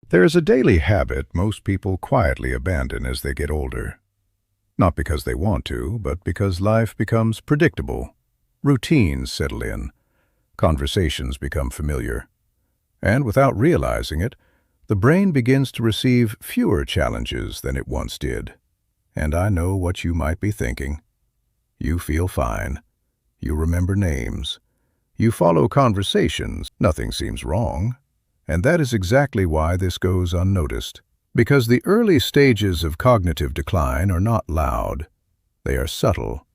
There is a daily habit most people quietly abandon as they get older. Not because they want to, but because life becomes predictable. Routines settle in, conversations become familiar, and without realizing it, the brain begins to receive fewer challenges than it once did. And I know what you might be thinking. You feel fine. You remember names. You follow conversations. Nothing seems wrong. And that is exactly why this goes unnoticed. Because the early stages of cognitive decline are not loud. They are subtle,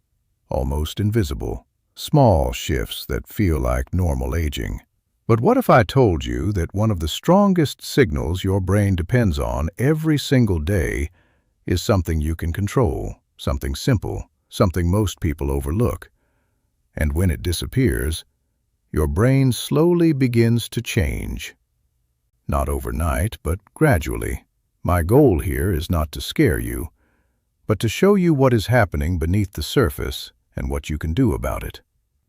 almost invisible. Small shifts that feel like normal aging. But what if I told you that one of the strongest signals your brain depends on every single day is something you can control, something simple, something most people overlook. And when it disappears, your brain slowly begins to change. Not overnight, but gradually. My goal here is not to scare you, but to show you what is happening beneath the surface and what you can do about it.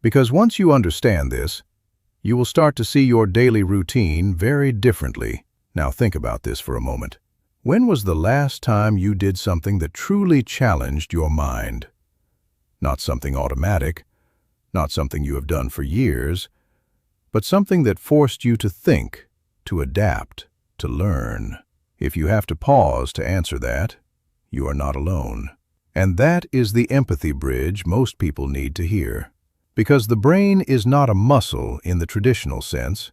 Because once you understand this, you will start to see your daily routine very differently. Now think about this for a moment. When was the last time you did something that truly challenged your mind? Not something automatic, not something you have done for years, but something that forced you to think, to adapt, to learn. If you have to pause to answer that, you are not alone. And that is the empathy bridge most people need to hear. Because the brain is not a muscle in the traditional sense,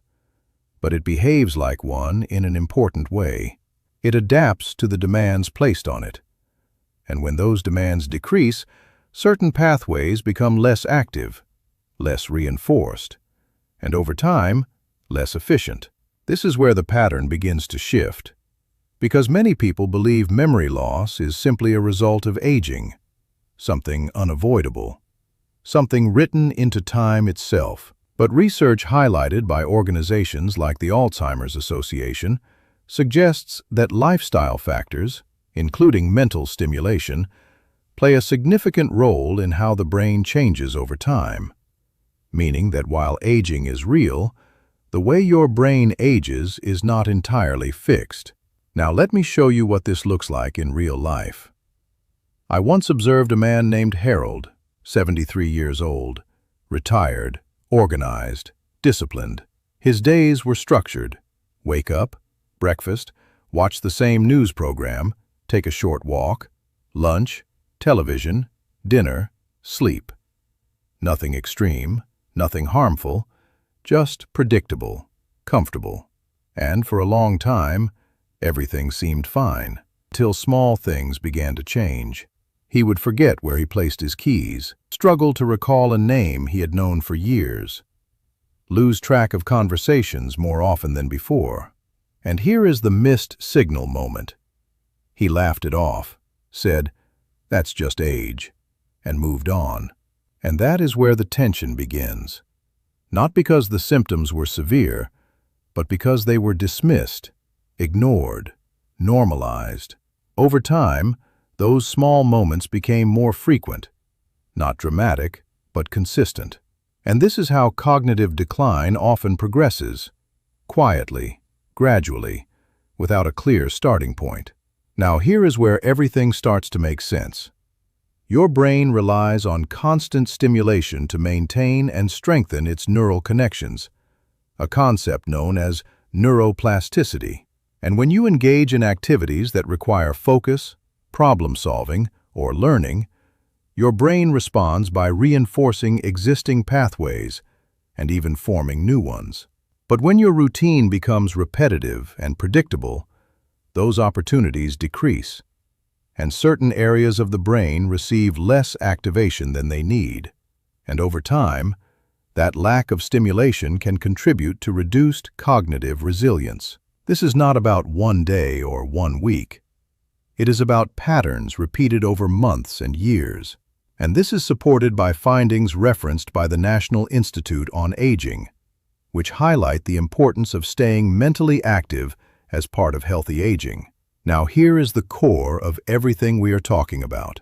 but it behaves like one in an important way. It adapts to the demands placed on it. And when those demands decrease, certain pathways become less active, less reinforced, and over time, less efficient. This is where the pattern begins to shift. Because many people believe memory loss is simply a result of aging, something unavoidable, something written into time itself. But research highlighted by organizations like the Alzheimer's Association suggests that lifestyle factors, including mental stimulation, play a significant role in how the brain changes over time. Meaning that while aging is real, the way your brain ages is not entirely fixed. Now let me show you what this looks like in real life. I once observed a man named Harold, 73 years old, retired, organized, disciplined. His days were structured. Wake up, breakfast, watch the same news program, take a short walk, lunch, television, dinner, sleep. Nothing extreme, nothing harmful, just predictable, comfortable. And for a long time, everything seemed fine, till small things began to change. He would forget where he placed his keys, struggle to recall a name he had known for years, lose track of conversations more often than before. And here is the missed signal moment. He laughed it off, said, "That's just age," and moved on. And that is where the tension begins. Not because the symptoms were severe, but because they were dismissed, ignored, normalized. Over time, those small moments became more frequent, not dramatic, but consistent. And this is how cognitive decline often progresses, quietly, gradually, without a clear starting point. Now here is where everything starts to make sense. Your brain relies on constant stimulation to maintain and strengthen its neural connections, a concept known as neuroplasticity. And when you engage in activities that require focus, problem-solving, or learning, your brain responds by reinforcing existing pathways and even forming new ones. But when your routine becomes repetitive and predictable, those opportunities decrease, and certain areas of the brain receive less activation than they need. And over time, that lack of stimulation can contribute to reduced cognitive resilience. This is not about one day or one week. It is about patterns repeated over months and years. And this is supported by findings referenced by the National Institute on Aging, which highlight the importance of staying mentally active as part of healthy aging. Now here is the core of everything we are talking about.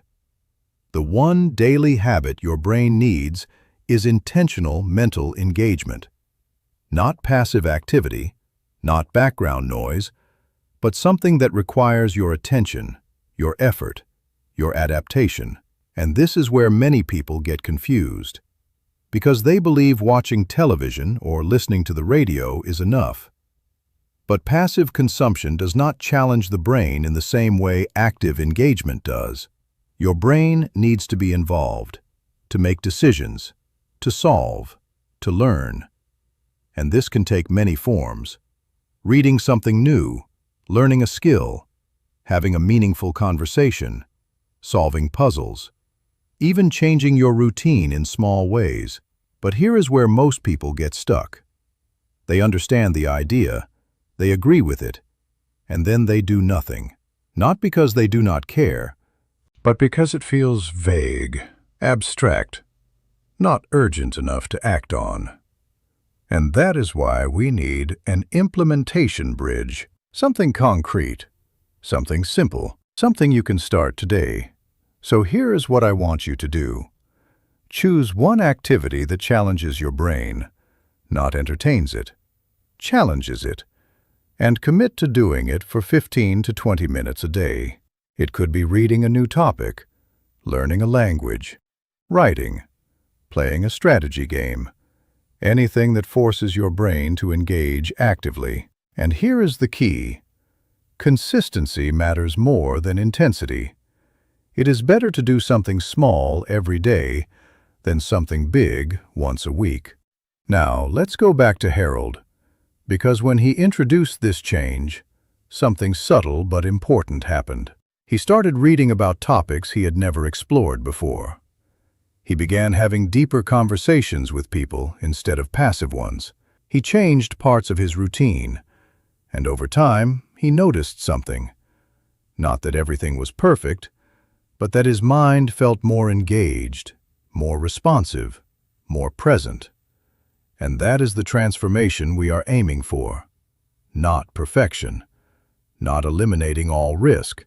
The one daily habit your brain needs is intentional mental engagement. Not passive activity, not background noise, but something that requires your attention, your effort, your adaptation. And this is where many people get confused, because they believe watching television or listening to the radio is enough. But passive consumption does not challenge the brain in the same way active engagement does. Your brain needs to be involved, to make decisions, to solve, to learn. And this can take many forms. Reading something new, learning a skill, having a meaningful conversation, solving puzzles, even changing your routine in small ways. But here is where most people get stuck. They understand the idea, they agree with it, and then they do nothing. Not because they do not care, but because it feels vague, abstract, not urgent enough to act on. And that is why we need an implementation bridge, something concrete, something simple, something you can start today. So here is what I want you to do. Choose one activity that challenges your brain, not entertains it, challenges it, and commit to doing it for 15 to 20 minutes a day. It could be reading a new topic, learning a language, writing, playing a strategy game, anything that forces your brain to engage actively. And here is the key. Consistency matters more than intensity. It is better to do something small every day than something big once a week. Now, let's go back to Harold, because when he introduced this change, something subtle but important happened. He started reading about topics he had never explored before. He began having deeper conversations with people instead of passive ones. He changed parts of his routine, and over time, he noticed something. Not that everything was perfect, but that his mind felt more engaged, more responsive, more present. And that is the transformation we are aiming for. Not perfection, not eliminating all risk,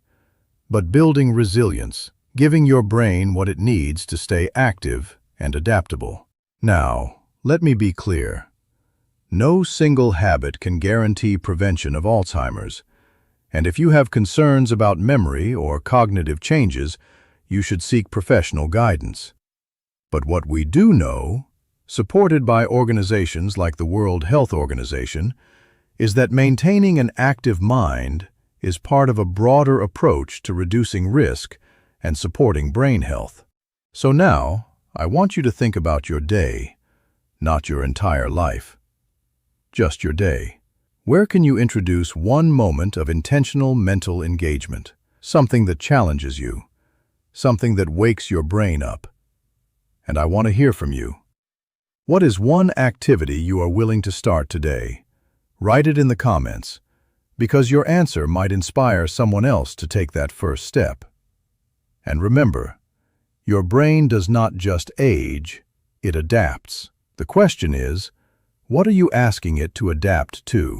but building resilience, giving your brain what it needs to stay active and adaptable. Now, let me be clear. No single habit can guarantee prevention of Alzheimer's, and if you have concerns about memory or cognitive changes, you should seek professional guidance. But what we do know, supported by organizations like the World Health Organization, is that maintaining an active mind is part of a broader approach to reducing risk and supporting brain health. So now, I want you to think about your day, not your entire life. Just your day. Where can you introduce one moment of intentional mental engagement? Something that challenges you, something that wakes your brain up. And I want to hear from you. What is one activity you are willing to start today? Write it in the comments, because your answer might inspire someone else to take that first step. And remember, your brain does not just age, it adapts. The question is, what are you asking it to adapt to?